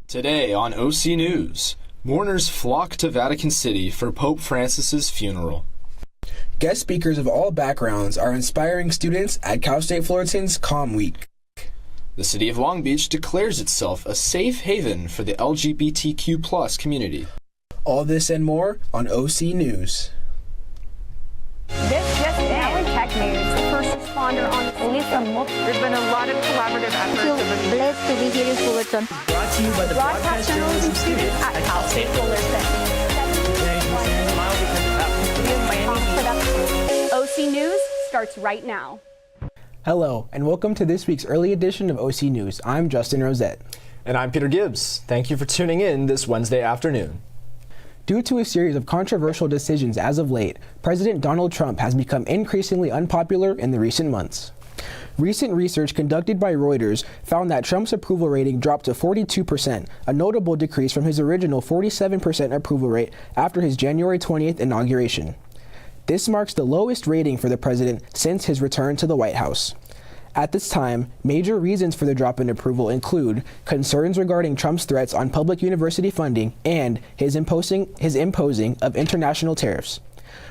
Today on OC News, mourners flock to Vatican City for Pope Francis's funeral. Guest speakers of all backgrounds are inspiring students at Cal State Fullerton's Calm Week. The city of Long Beach declares itself a safe haven for the LGBTQ+ community. All this and more on OC News. This just in. Tech News. The first responder on There's been a lot of collaborative efforts. Blessed to be here in Fullerton. Brought to you by the Broadcast Journalism Students at Cal State Fullerton. OC News starts right now. Hello, and welcome to this week's early edition of OC News. I'm Justin Rosette. And I'm Peter Gibbs. Thank you for tuning in this Wednesday afternoon. Due to a series of controversial decisions as of late, President Donald Trump has become increasingly unpopular in the recent months. Recent research conducted by Reuters found that Trump's approval rating dropped to 42%, a notable decrease from his original 47% approval rate after his January 20th inauguration. This marks the lowest rating for the president since his return to the White House. At this time, major reasons for the drop in approval include concerns regarding Trump's threats on public university funding and his imposing of international tariffs.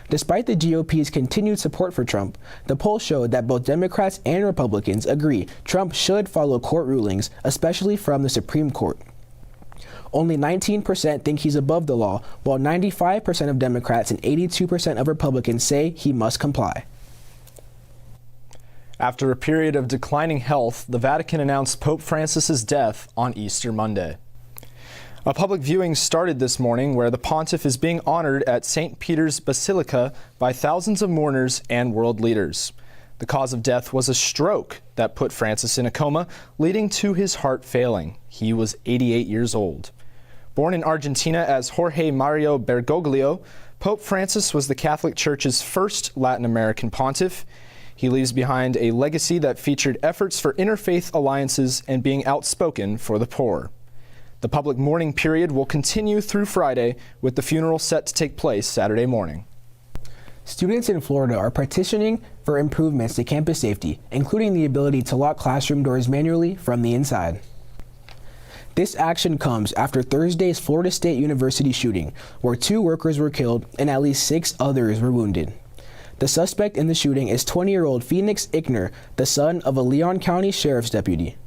Despite the GOP's continued support for Trump, the poll showed that both Democrats and Republicans agree Trump should follow court rulings, especially from the Supreme Court. Only 19% think he's above the law, while 95% of Democrats and 82% of Republicans say he must comply. After a period of declining health, the Vatican announced Pope Francis's death on Easter Monday. A public viewing started this morning where the pontiff is being honored at St. Peter's Basilica by thousands of mourners and world leaders. The cause of death was a stroke that put Francis in a coma, leading to his heart failing. He was 88 years old. Born in Argentina as Jorge Mario Bergoglio, Pope Francis was the Catholic Church's first Latin American pontiff. He leaves behind a legacy that featured efforts for interfaith alliances and being outspoken for the poor. The public mourning period will continue through Friday, with the funeral set to take place Saturday morning. Students in Florida are petitioning for improvements to campus safety, including the ability to lock classroom doors manually from the inside. This action comes after Thursday's Florida State University shooting, where 2 workers were killed and at least 6 others were wounded. The suspect in the shooting is 20-year-old Phoenix Ickner, the son of a Leon County Sheriff's deputy.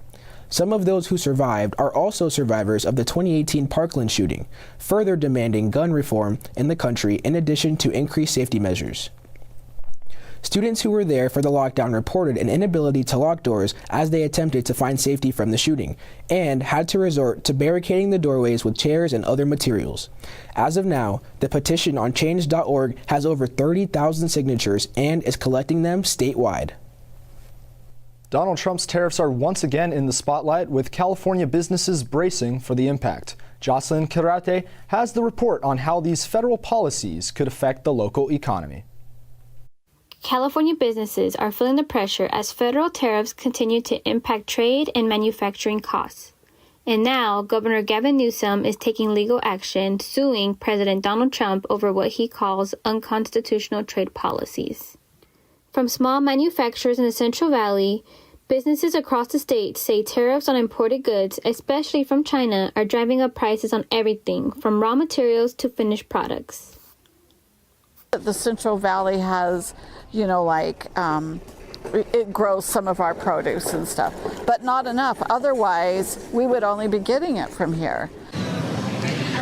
Some of those who survived are also survivors of the 2018 Parkland shooting, further demanding gun reform in the country in addition to increased safety measures. Students who were there for the lockdown reported an inability to lock doors as they attempted to find safety from the shooting, and had to resort to barricading the doorways with chairs and other materials. As of now, the petition on change.org has over 30,000 signatures and is collecting them statewide. Donald Trump's tariffs are once again in the spotlight, with California businesses bracing for the impact. Jocelyn Karate has the report on how these federal policies could affect the local economy. California businesses are feeling the pressure as federal tariffs continue to impact trade and manufacturing costs. And now, Governor Gavin Newsom is taking legal action, suing President Donald Trump over what he calls unconstitutional trade policies. From small manufacturers in the Central Valley, businesses across the state say tariffs on imported goods, especially from China, are driving up prices on everything from raw materials to finished products. The Central Valley has, it grows some of our produce and stuff, but not enough. Otherwise, we would only be getting it from here.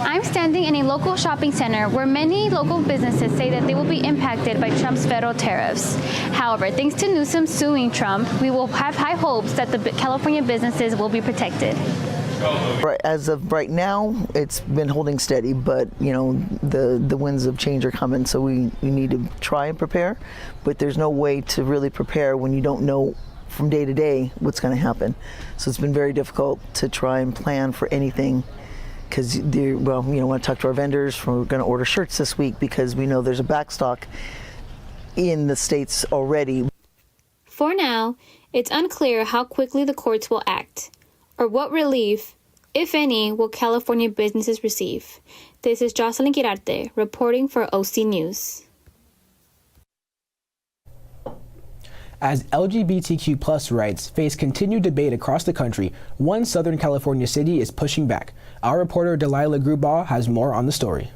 I'm standing in a local shopping center where many local businesses say that they will be impacted by Trump's federal tariffs. However, thanks to Newsom suing Trump, we will have high hopes that the California businesses will be protected. As of right now, it's been holding steady, but the winds of change are coming, so we need to try and prepare. But there's no way to really prepare when you don't know from day to day what's going to happen. So it's been very difficult to try and plan for anything, because we want to talk to our vendors. We're going to order shirts this week because we know there's a backstock in the states already. For now, it's unclear how quickly the courts will act, or what relief, if any, will California businesses receive. This is Jocelyn Girarte reporting for OC News. As LGBTQ plus rights face continued debate across the country, one Southern California city is pushing back. Our reporter Delilah Grubaugh has more on the story.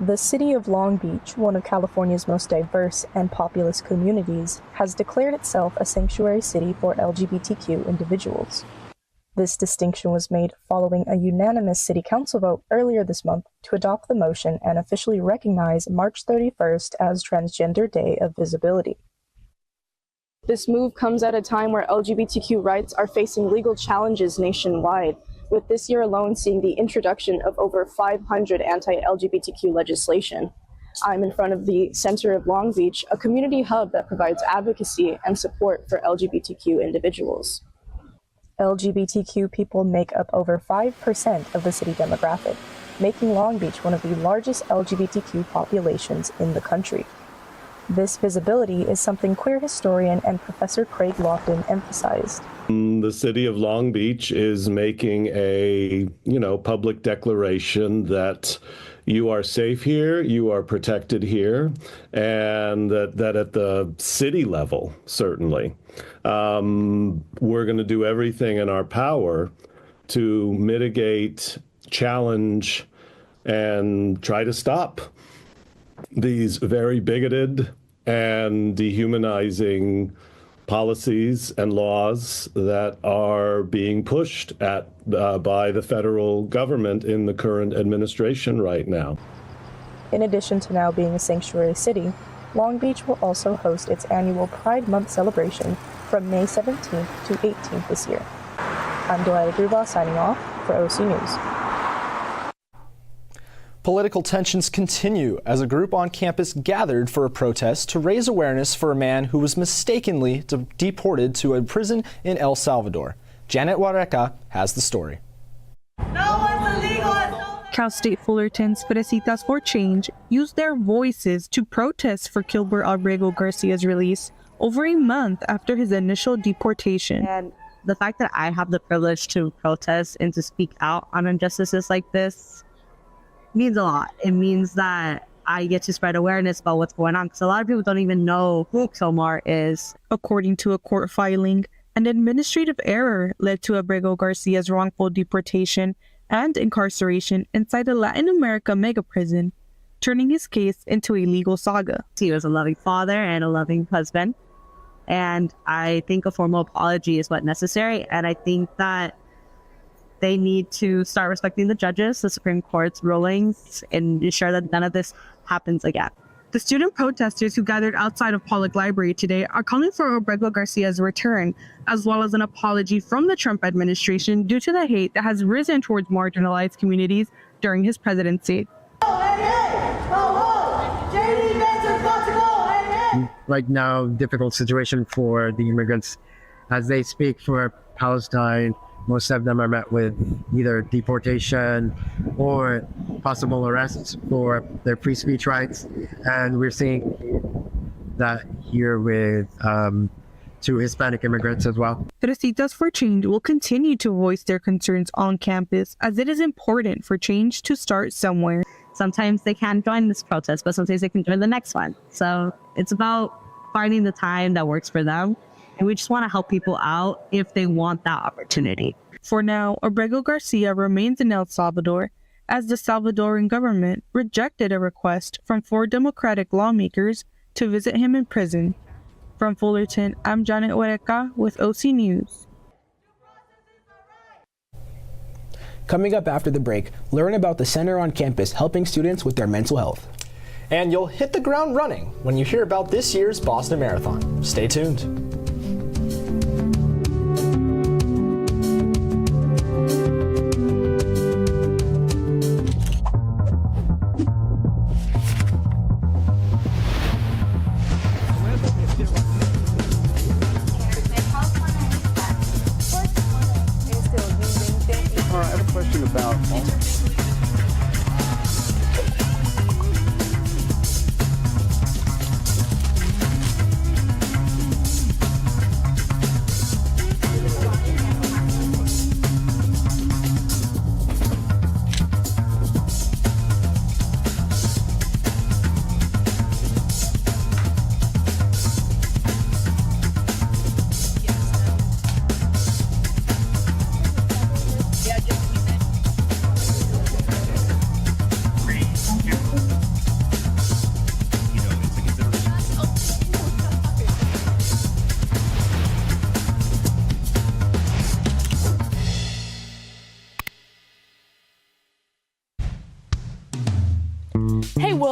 The city of Long Beach, one of California's most diverse and populous communities, has declared itself a sanctuary city for LGBTQ individuals. This distinction was made following a unanimous city council vote earlier this month to adopt the motion and officially recognize March 31st as Transgender Day of Visibility. This move comes at a time where LGBTQ rights are facing legal challenges nationwide, with this year alone seeing the introduction of over 500 anti-LGBTQ legislation. I'm in front of the center of Long Beach, a community hub that provides advocacy and support for LGBTQ individuals. LGBTQ people make up over 5% of the city demographic, making Long Beach one of the largest LGBTQ populations in the country. This visibility is something queer historian and Professor Craig Lofton emphasized. The city of Long Beach is making a, public declaration that you are safe here, you are protected here, and that at the city level, certainly, we're going to do everything in our power to mitigate, challenge, and try to stop these very bigoted and dehumanizing policies and laws that are being pushed at by the federal government in the current administration right now. In addition to now being a sanctuary city, Long Beach will also host its annual Pride Month celebration from May 17th to 18th this year. I'm Delilah Grubaugh signing off for OC News. Political tensions continue as a group on campus gathered for a protest to raise awareness for a man who was mistakenly deported to a prison in El Salvador. Janet Huareca has the story. No one's illegal. Cal State Fullerton's Fresitas for Change used their voices to protest for Gilbert Abrego Garcia's release over a month after his initial deportation. And the fact that I have the privilege to protest and to speak out on injustices like this means a lot. It means that I get to spread awareness about what's going on, because a lot of people don't even know who Kilmar is. According to a court filing, an administrative error led to Abrego Garcia's wrongful deportation and incarceration inside a Latin America mega prison, turning his case into a legal saga. He was a loving father and a loving husband, and I think a formal apology is what's necessary, and I think that they need to start respecting the judges, the Supreme Court's rulings, and ensure that none of this happens again. The student protesters who gathered outside of Pollock Library today are calling for Abrego Garcia's return, as well as an apology from the Trump administration due to the hate that has risen towards marginalized communities during his presidency. Right now, difficult situation for the immigrants as they speak for Palestine. Most of them are met with either deportation or possible arrests for their free speech rights. And we're seeing that here with two Hispanic immigrants as well. Fresitas for Change will continue to voice their concerns on campus, as it is important for change to start somewhere. Sometimes they can't join this protest, but sometimes they can join the next one. So it's about finding the time that works for them. And we just want to help people out if they want that opportunity. For now, Abrego Garcia remains in El Salvador, as the Salvadoran government rejected a request from 4 Democratic lawmakers to visit him in prison. From Fullerton, I'm Janet Huereca with OC News. Coming up after the break, learn about the center on campus helping students with their mental health. And you'll hit the ground running when you hear about this year's Boston Marathon. Stay tuned. I have a question about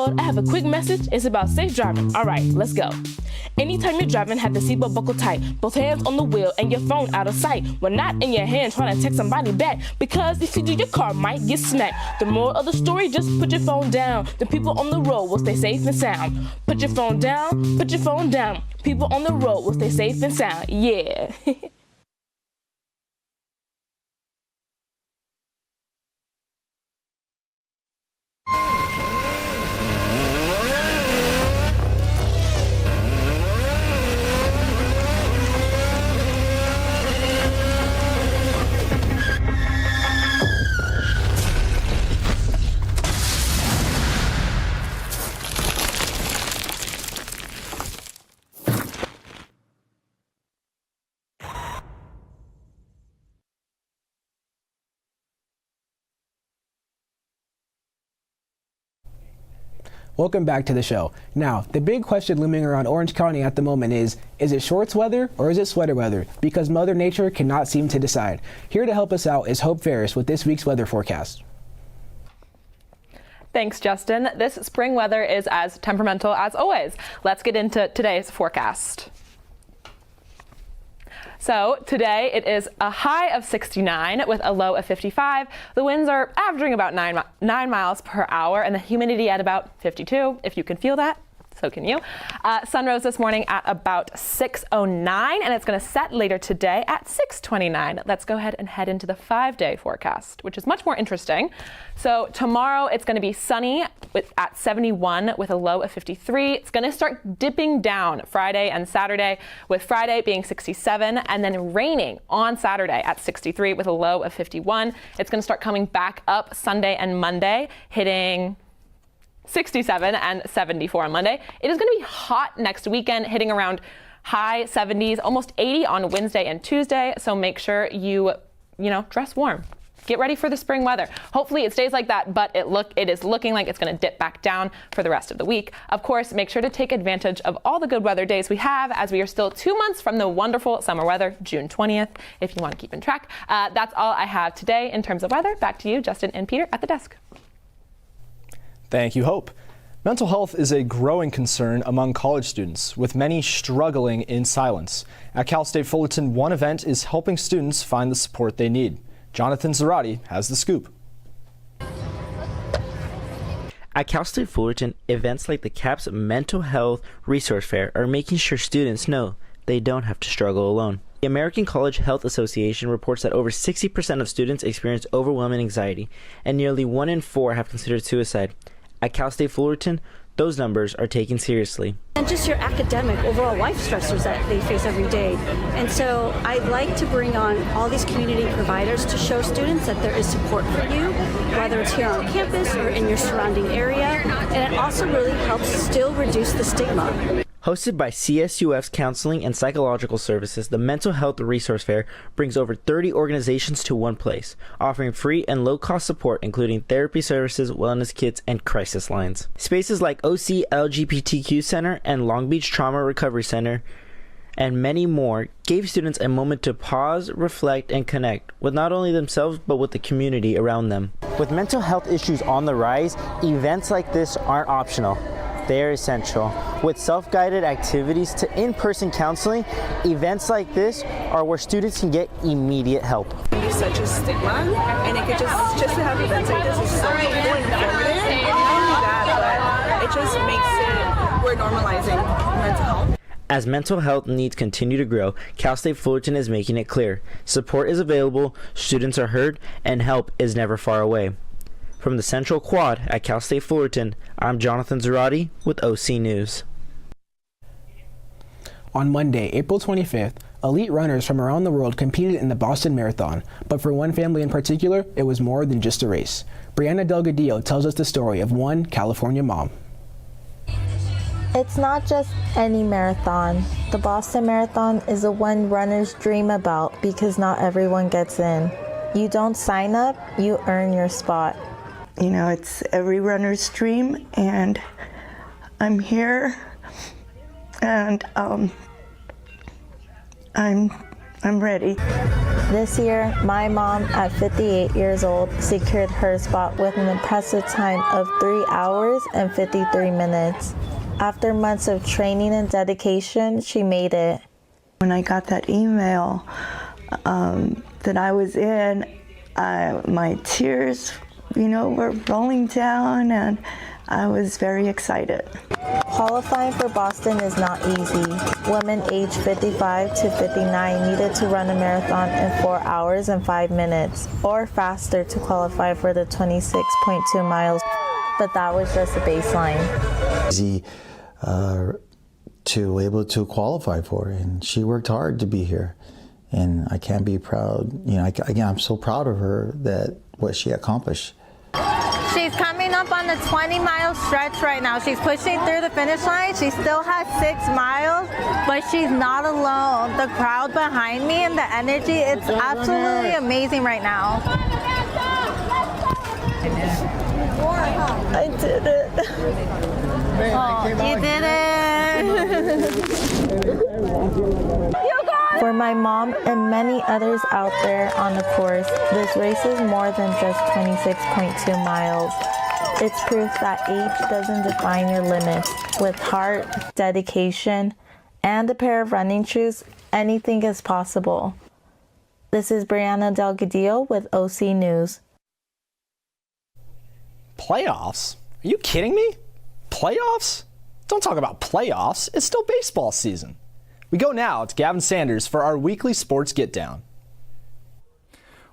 world, I have a quick message. It's about safe driving. All right, let's go. Anytime you're driving, have the seatbelt buckled tight. Both hands on the wheel and your phone out of sight. When not in your hand, trying to text somebody back. Because if you do, your car might get smacked. The moral of the story, just put your phone down. The people on the road will stay safe and sound. Put your phone down, put your phone down. People on the road will stay safe and sound. Yeah. Welcome back to the show. Now, the big question looming around Orange County at the moment is it shorts weather or is it sweater weather? Because Mother Nature cannot seem to decide. Here to help us out is Hope Ferris with this week's weather forecast. Thanks, Justin. This spring weather is as temperamental as always. Let's get into today's forecast. So today it is a high of 69 with a low of 55. The winds are averaging about 9 miles per hour and the humidity at about 52. If you can feel that, so can you. Sun rose this morning at about 6:09 and it's going to set later today at 6:29. Let's go ahead and head into the 5-day forecast, which is much more interesting. So tomorrow it's going to be sunny at 71 with a low of 53. It's going to start dipping down Friday and Saturday, with Friday being 67 and then raining on Saturday at 63 with a low of 51. It's going to start coming back up Sunday and Monday, hitting 67 and 74 on Monday. It is going to be hot next weekend, hitting around high 70s, almost 80 on Wednesday and Tuesday. So make sure you dress warm. Get ready for the spring weather. Hopefully it stays like that, but it is looking like it's going to dip back down for the rest of the week. Of course, make sure to take advantage of all the good weather days we have, as we are still 2 months from the wonderful summer weather, June 20th, if you want to keep in track. That's all I have today in terms of weather. Back to you, Justin and Peter at the desk. Thank you, Hope. Mental health is a growing concern among college students, with many struggling in silence. At Cal State Fullerton, one event is helping students find the support they need. Jonathan Zarate has the scoop. At Cal State Fullerton, events like the CAPS Mental Health Resource Fair are making sure students know they don't have to struggle alone. The American College Health Association reports that over 60% of students experience overwhelming anxiety, and nearly 1 in 4 have considered suicide. At Cal State Fullerton, those numbers are taken seriously. And just your academic, overall life stressors that they face every day. And so I'd like to bring on all these community providers to show students that there is support for you, whether it's here on campus or in your surrounding area. And it also really helps still reduce the stigma. Hosted by CSUF's Counseling and Psychological Services, the Mental Health Resource Fair brings over 30 organizations to one place, offering free and low-cost support including therapy services, wellness kits, and crisis lines. Spaces like OC LGBTQ Center and Long Beach Trauma Recovery Center and many more gave students a moment to pause, reflect, and connect with not only themselves but with the community around them. With mental health issues on the rise, events like this aren't optional. They are essential. With self-guided activities to in-person counseling, events like this are where students can get immediate help. There's such a stigma, and it could just to have events like this is so helpful and informative. And not only that, but it just makes it, we're normalizing mental health. As mental health needs continue to grow, Cal State Fullerton is making it clear. Support is available, students are heard, and help is never far away. From the Central Quad at Cal State Fullerton, I'm Jonathan Zarate with OC News. On Monday, April 25th, elite runners from around the world competed in the Boston Marathon, but for one family in particular, it was more than just a race. Brianna Delgadillo tells us the story of one California mom. It's not just any marathon. The Boston Marathon is the one runners dream about because not everyone gets in. You don't sign up, you earn your spot. You know, it's every runner's dream, and I'm here, and I'm I'm ready. This year, my mom, at 58 years old, secured her spot with an impressive time of 3 hours and 53 minutes. After months of training and dedication, she made it. When I got that email that I was in, my tears, were rolling down, and I was very excited. Qualifying for Boston is not easy. Women aged 55 to 59 needed to run a marathon in 4 hours and 5 minutes, or faster to qualify for the 26.2 miles, but that was just a baseline. Easy to able to qualify for, and she worked hard to be here, and I can't be proud. I'm so proud of her that what she accomplished. She's coming up on the 20-mile stretch right now. She's pushing through the finish line. She still has 6 miles, but she's not alone. The crowd behind me and the energy, it's absolutely amazing right now. I did it. Oh, you did it. For my mom and many others out there on the course, this race is more than just 26.2 miles. It's proof that age doesn't define your limits. With heart, dedication, and a pair of running shoes, anything is possible. This is Brianna Delgadillo with OC News. Playoffs? Are you kidding me? Playoffs? Don't talk about playoffs. It's still baseball season. We go now to Gavin Sanders for our weekly Sports Get Down.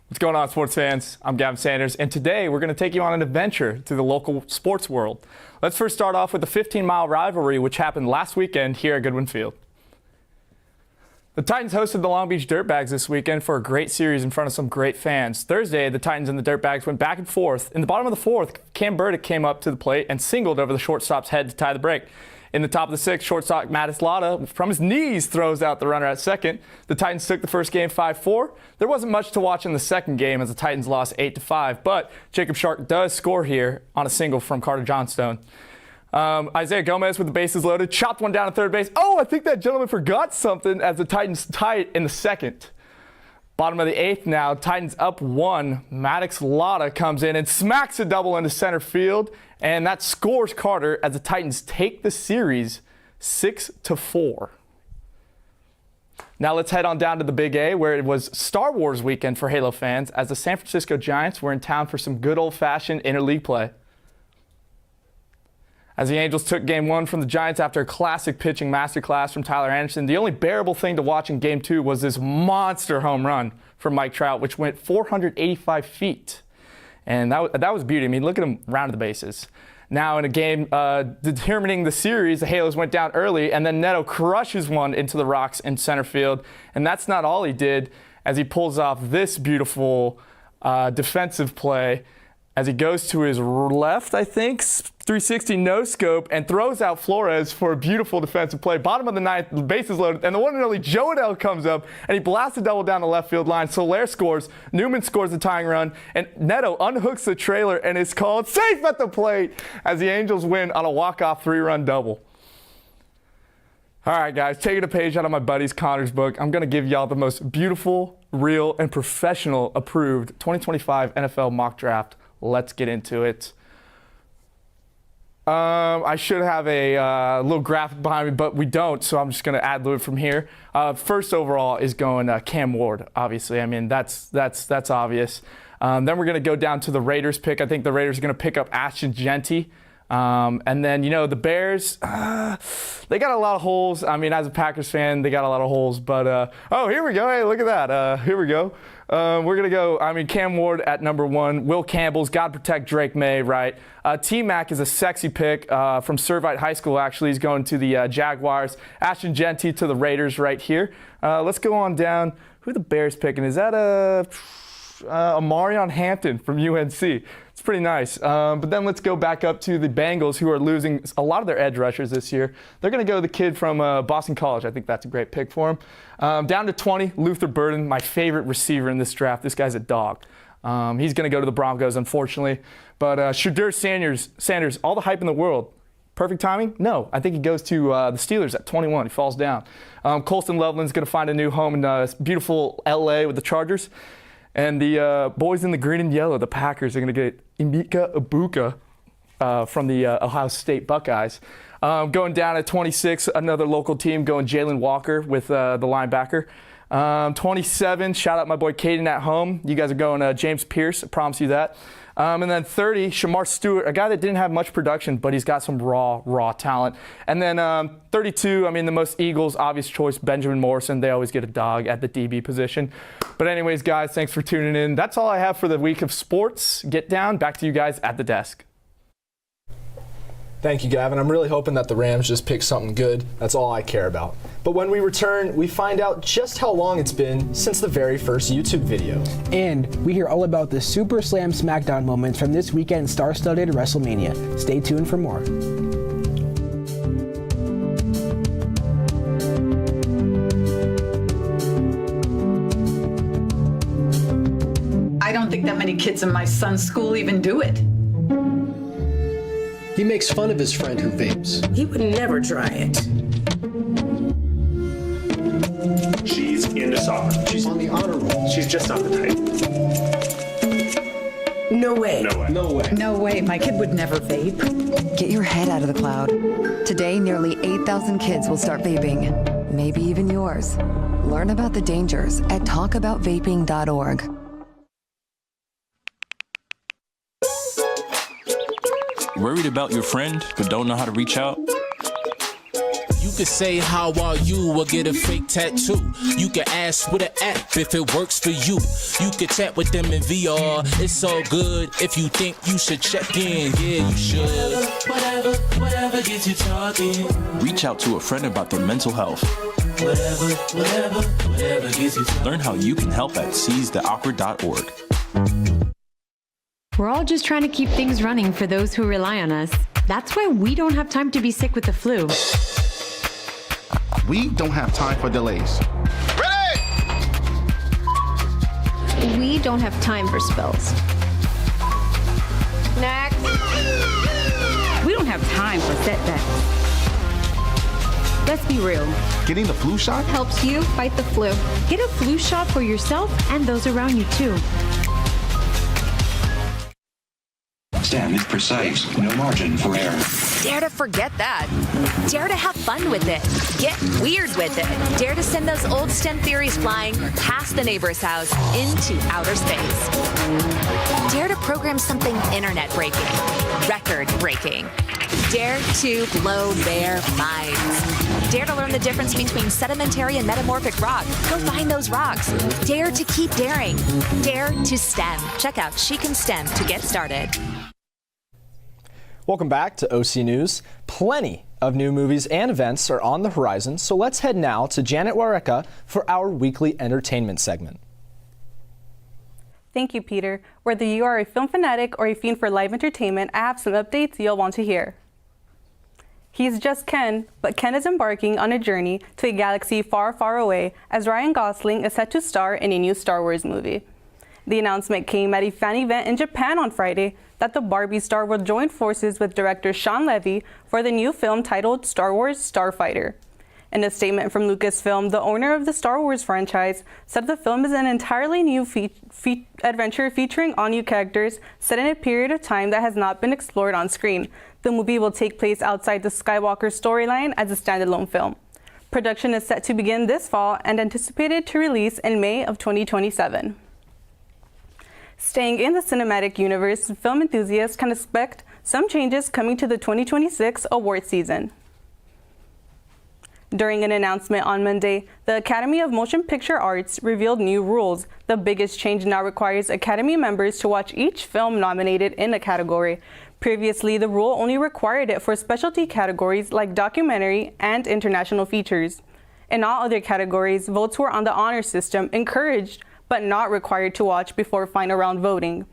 What's going on, sports fans? I'm Gavin Sanders, and today we're going to take you on an adventure through the local sports world. Let's first start off with the 15-mile rivalry, which happened last weekend here at Goodwin Field. The Titans hosted the Long Beach Dirtbags this weekend for a great series in front of some great fans. Thursday, the Titans and the Dirtbags went back and forth. In the bottom of the fourth, Cam Burdick came up to the plate and singled over the shortstop's head to tie the break. In the top of the sixth, shortstop Mattis Lotta, from his knees, throws out the runner at second. The Titans took the first game 5-4. There wasn't much to watch in the second game as the Titans lost 8-5, but Jacob Shark does score here on a single from Carter Johnstone. Isaiah Gomez with the bases loaded, chopped one down to third base. Oh, I think that gentleman forgot something as the Titans tie it in the second. Bottom of the eighth now, Titans up 1. Maddox Lotta comes in and smacks a double into center field, and that scores Carter as the Titans take the series 6-4. Now let's head on down to the Big A, where it was Star Wars weekend for Halo fans as the San Francisco Giants were in town for some good old-fashioned interleague play. As the Angels took Game 1 from the Giants after a classic pitching masterclass from Tyler Anderson, the only bearable thing to watch in Game 2 was this monster home run from Mike Trout, which went 485 feet. And that was beauty. I mean, look at him round the bases. Now in a game determining the series, the Halos went down early, and then Neto crushes one into the rocks in center field. And that's not all he did, as he pulls off this beautiful defensive play as he goes to his left, I think, 360 no-scope, and throws out Flores for a beautiful defensive play. Bottom of the ninth, the bases loaded, and the one and only Joe Adell comes up, and he blasts a double down the left field line. Soler scores, Newman scores the tying run, and Neto unhooks the trailer and is called safe at the plate as the Angels win on a walk-off 3-run double. All right, guys, taking a page out of my buddy's Connor's book, I'm going to give y'all the most beautiful, real, and professional approved 2025 NFL mock draft. Let's get into it. I should have a little graphic behind me, but we don't, so I'm just going to ad-lib from here. First overall is going Cam Ward, obviously. I mean, that's obvious. Then we're going to go down to the Raiders pick. I think the Raiders are going to pick up Ashton Genty. And then, the Bears, they got a lot of holes. I mean, as a Packers fan, they got a lot of holes. But, oh, here we go. Hey, look at that. Here we go. We're going to go, Cam Ward at number 1. Will Campbell's got to protect Drake May, right? T-Mac is a sexy pick from Servite High School, actually. He's going to the Jaguars. Ashton Genty to the Raiders right here. Let's go on down. Who the Bears picking? Is that Amarion Hampton from UNC? It's pretty nice. But then let's go back up to the Bengals, who are losing a lot of their edge rushers this year. They're going to go the kid from Boston College. I think that's a great pick for him. Down to 20, Luther Burden, my favorite receiver in this draft. This guy's a dog. He's going to go to the Broncos, unfortunately. But Shadur Sanders, all the hype in the world. Perfect timing? No. I think he goes to the Steelers at 21. He falls down. Colston Loveland's going to find a new home in beautiful L.A. with the Chargers. And the boys in the green and yellow, the Packers, are going to get Emeka Egbuka from the Ohio State Buckeyes. Going down at 26, another local team going Jalen Walker with the linebacker. 27, shout out my boy Caden at home. You guys are going James Pierce, I promise you that. And then 30, Shamar Stewart, a guy that didn't have much production, but he's got some raw talent. And then 32, I mean, the most Eagles obvious choice, Benjamin Morrison. They always get a dog at the DB position. But anyways, guys, thanks for tuning in. That's all I have for the week of sports. Get down. Back to you guys at the desk. Thank you, Gavin. I'm really hoping that the Rams just pick something good. That's all I care about. But when we return, we find out just how long it's been since the very first YouTube video. And we hear all about the Super Slam SmackDown moments from this weekend's star-studded WrestleMania. Stay tuned for more. I don't think that many kids in my son's school even do it. He makes fun of his friend who vapes. He would never try it. She's into soccer. She's on the honor roll. She's just not the type. No way. No way. No way. No way. My kid would never vape. Get your head out of the cloud. Today, nearly 8,000 kids will start vaping. Maybe even yours. Learn about the dangers at talkaboutvaping.org. Worried about your friend, but don't know how to reach out? You could say, how are you, or get a fake tattoo. You can ask with an app if it works for you. You could chat with them in VR, it's all good. If you think you should check in, yeah, you should. Whatever gets you talking. Reach out to a friend about their mental health. Whatever gets you talking. Learn how you can help at seizetheawkward.org. We're all just trying to keep things running for those who rely on us. That's why we don't have time to be sick with the flu. We don't have time for delays. Ready! We don't have time for spills. Next. We don't have time for setbacks. Let's be real. Getting the flu shot helps you fight the flu. Get a flu shot for yourself and those around you too. STEM is precise, no margin for error. Dare to forget that. Dare to have fun with it. Get weird with it. Dare to send those old STEM theories flying past the neighbor's house into outer space. Dare to program something internet-breaking, record-breaking. Dare to blow their minds. Dare to learn the difference between sedimentary and metamorphic rock. Go find those rocks. Dare to keep daring. Dare to STEM. Check out She Can STEM to get started. Welcome back to OC News. Plenty of new movies and events are on the horizon, so let's head now to Janet Wareka for our weekly entertainment segment. Thank you, Peter. Whether you are a film fanatic or a fiend for live entertainment, I have some updates you'll want to hear. He's just Ken, but Ken is embarking on a journey to a galaxy far, far away as Ryan Gosling is set to star in a new Star Wars movie. The announcement came at a fan event in Japan on Friday that the Barbie star will join forces with director Sean Levy for the new film titled Star Wars Starfighter. In a statement from Lucasfilm, the owner of the Star Wars franchise said the film is an entirely new adventure featuring all new characters set in a period of time that has not been explored on screen. The movie will take place outside the Skywalker storyline as a standalone film. Production is set to begin this fall and anticipated to release in May of 2027. Staying in the cinematic universe, film enthusiasts can expect some changes coming to the 2026 award season. During an announcement on Monday, the Academy of Motion Picture Arts revealed new rules. The biggest change now requires Academy members to watch each film nominated in a category. Previously, the rule only required it for specialty categories like documentary and international features. In all other categories, votes were on the honor system, encouraged but not required to watch before final round voting.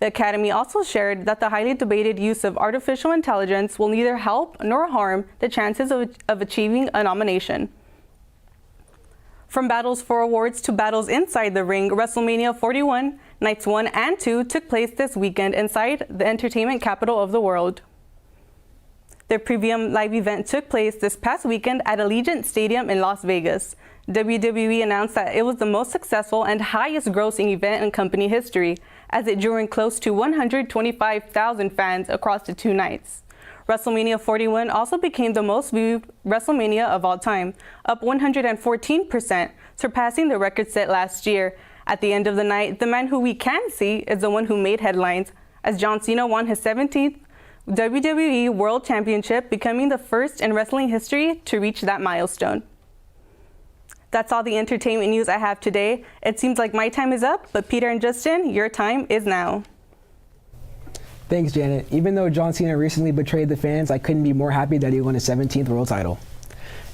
The Academy also shared that the highly debated use of artificial intelligence will neither help nor harm the chances of achieving a nomination. From battles for awards to battles inside the ring, WrestleMania 41, Nights 1 and 2 took place this weekend inside the entertainment capital of the world. Their premium live event took place this past weekend at Allegiant Stadium in Las Vegas. WWE announced that it was the most successful and highest grossing event in company history, as it drew in close to 125,000 fans across the 2 nights. WrestleMania 41 also became the most viewed WrestleMania of all time, up 114%, surpassing the record set last year. At the end of the night, the man who we can see is the one who made headlines, as John Cena won his 17th WWE World Championship, becoming the first in wrestling history to reach that milestone. That's all the entertainment news I have today. It seems like my time is up, but Peter and Justin, your time is now. Thanks, Janet. Even though John Cena recently betrayed the fans, I couldn't be more happy that he won his 17th world title.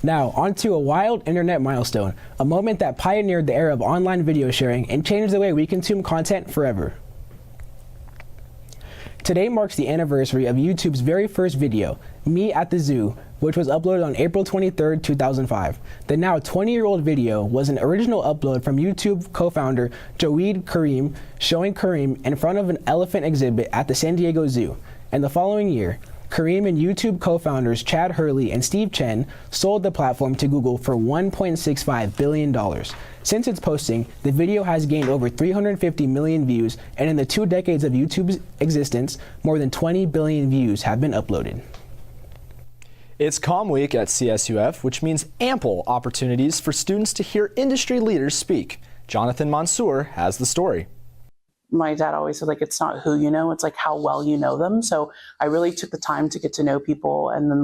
Now, on to a wild internet milestone, a moment that pioneered the era of online video sharing and changed the way we consume content forever. Today marks the anniversary of YouTube's very first video, Me at the Zoo, which was uploaded on April 23, 2005. The now 20-year-old video was an original upload from YouTube co-founder Joeed Karim, showing Karim in front of an elephant exhibit at the San Diego Zoo. And the following year, Karim and YouTube co-founders Chad Hurley and Steve Chen sold the platform to Google for $1.65 billion. Since its posting, the video has gained over 350 million views, and in the 2 decades of YouTube's existence, more than 20 billion views have been uploaded. It's Comm Week at CSUF, which means ample opportunities for students to hear industry leaders speak. Jonathan Mansour has the story. My dad always said, like, it's not who you know, it's like how well you know them. So I really took the time to get to know people, and then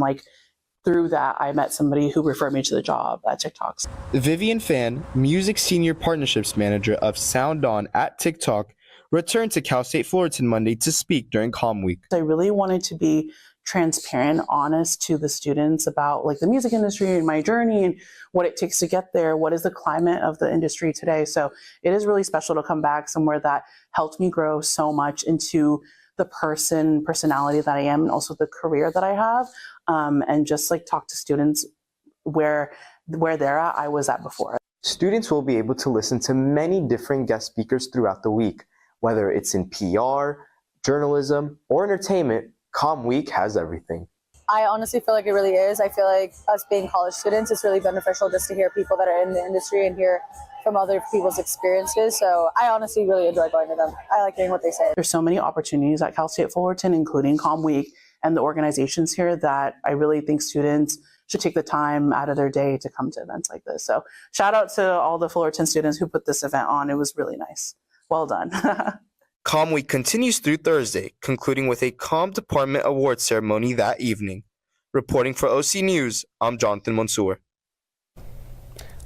through that, I met somebody who referred me to the job at TikTok. Vivian Fan, Music Senior Partnerships Manager of Sound On at TikTok, returned to Cal State Fullerton Monday to speak during Comm Week. I really wanted to be transparent, honest to the students about the music industry and my journey and what it takes to get there. What is the climate of the industry today? So it is really special to come back somewhere that helped me grow so much into the personality that I am, and also the career that I have, and just talk to students where they're at, I was at before. Students will be able to listen to many different guest speakers throughout the week, whether it's in PR, journalism, or entertainment. Comm Week has everything. I honestly feel like it really is. I feel like us being college students, it's really beneficial just to hear people that are in the industry and hear from other people's experiences. So I honestly really enjoy going to them. I like hearing what they say. There's so many opportunities at Cal State Fullerton, including Comm Week and the organizations here, that I really think students should take the time out of their day to come to events like this. So shout out to all the Fullerton students who put this event on. It was really nice. Well done. Comm Week continues through Thursday, concluding with a Comm Department Award ceremony that evening. Reporting for OC News, I'm Jonathan Mansour.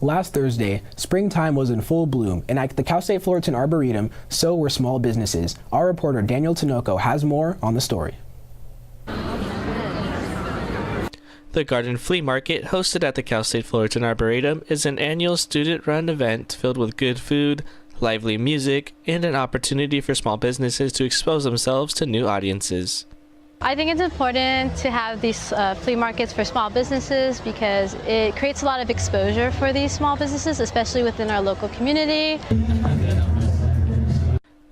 Last Thursday, springtime was in full bloom, and at the Cal State Fullerton Arboretum, so were small businesses. Our reporter Daniel Tinoco has more on the story. The Garden Flea Market, hosted at the Cal State Fullerton Arboretum, is an annual student-run event filled with good food, lively music, and an opportunity for small businesses to expose themselves to new audiences. I think it's important to have these flea markets for small businesses because it creates a lot of exposure for these small businesses, especially within our local community.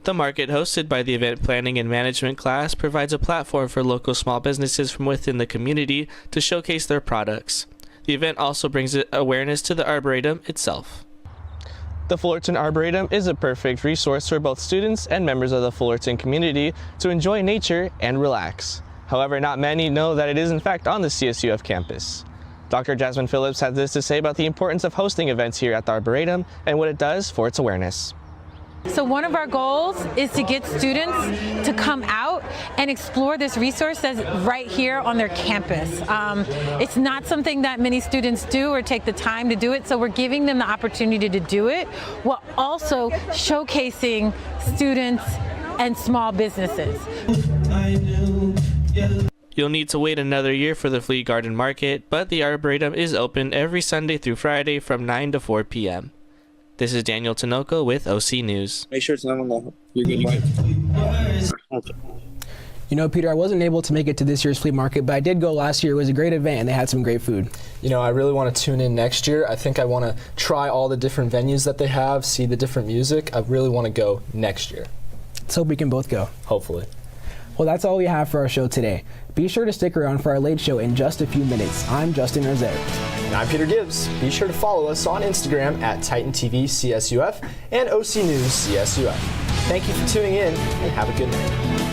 The market, hosted by the Event Planning and Management class, provides a platform for local small businesses from within the community to showcase their products. The event also brings awareness to the Arboretum itself. The Fullerton Arboretum is a perfect resource for both students and members of the Fullerton community to enjoy nature and relax. However, not many know that it is in fact on the CSUF campus. Dr. Jasmine Phillips has this to say about the importance of hosting events here at the Arboretum and what it does for its awareness. So one of our goals is to get students to come out and explore this resource that's right here on their campus. It's not something that many students do or take the time to do it, so we're giving them the opportunity to do it while also showcasing students and small businesses. You'll need to wait another year for the Flea Garden Market, but the Arboretum is open every Sunday through Friday from 9 to 4 p.m. This is Daniel Tinoco with OC News. Make sure it's not on the... You're good. You know, Peter, I wasn't able to make it to this year's flea market, but I did go last year. It was a great event, and they had some great food. You know, I really want to tune in next year. I think I want to try all the different venues that they have, see the different music. I really want to go next year. Let's hope we can both go. Hopefully. Well, that's all we have for our show today. Be sure to stick around for our late show in just a few minutes. I'm Justin Rozier. And I'm Peter Gibbs. Be sure to follow us on Instagram at Titan TV CSUF and OC News CSUF. Thank you for tuning in and have a good night.